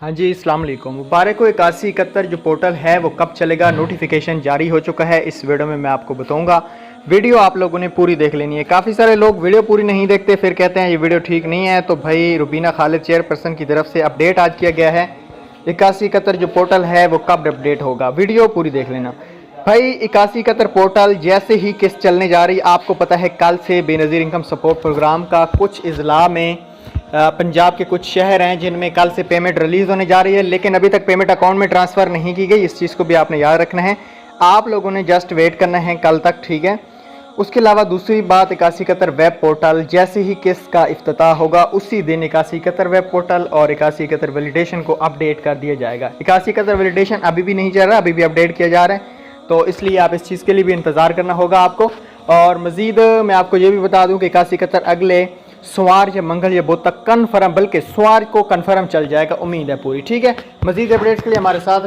हाँ जी, अस्सलाम वालेकुम। मुबारक हो 8171 जो पोर्टल है वो कब चलेगा, नोटिफिकेशन जारी हो चुका है। इस वीडियो में मैं आपको बताऊंगा। वीडियो आप लोगों ने पूरी देख लेनी है। काफ़ी सारे लोग वीडियो पूरी नहीं देखते, फिर कहते हैं ये वीडियो ठीक नहीं है। तो भाई रुबीना खालिद चेयरपर्सन की तरफ से अपडेट आज किया गया है। 8171 जो पोर्टल है वो कब अपडेट होगा, वीडियो पूरी देख लेना। भाई 8171 पोर्टल जैसे ही किस्त चलने जा रही, आपको पता है कल से बेनज़ीर इनकम सपोर्ट प्रोग्राम का कुछ इज़ला में पंजाब के कुछ शहर हैं जिनमें कल से पेमेंट रिलीज़ होने जा रही है, लेकिन अभी तक पेमेंट अकाउंट में ट्रांसफ़र नहीं की गई। इस चीज़ को भी आपने याद रखना है। आप लोगों ने जस्ट वेट करना है कल तक, ठीक है। उसके अलावा दूसरी बात, 8171 वेब पोर्टल जैसे ही किस्त का इफ्तिताह होगा उसी दिन 8171 वेब पोर्टल और 8171 वैलिडेशन को अपडेट कर दिया जाएगा। 8171 वैलिडेशन अभी भी नहीं चल रहा, अभी भी अपडेट किया जा रहा है, तो इसलिए आप इस चीज़ के लिए भी इंतज़ार करना होगा आपको। और मज़ीद मैं आपको ये भी बता दूं कि 8171 अगले सोमवार या मंगल या बुध तक कन्फर्म, बल्कि सोमवार को कन्फर्म चल जाएगा, उम्मीद है पूरी, ठीक है। मज़ीद अपडेट्स के लिए हमारे साथ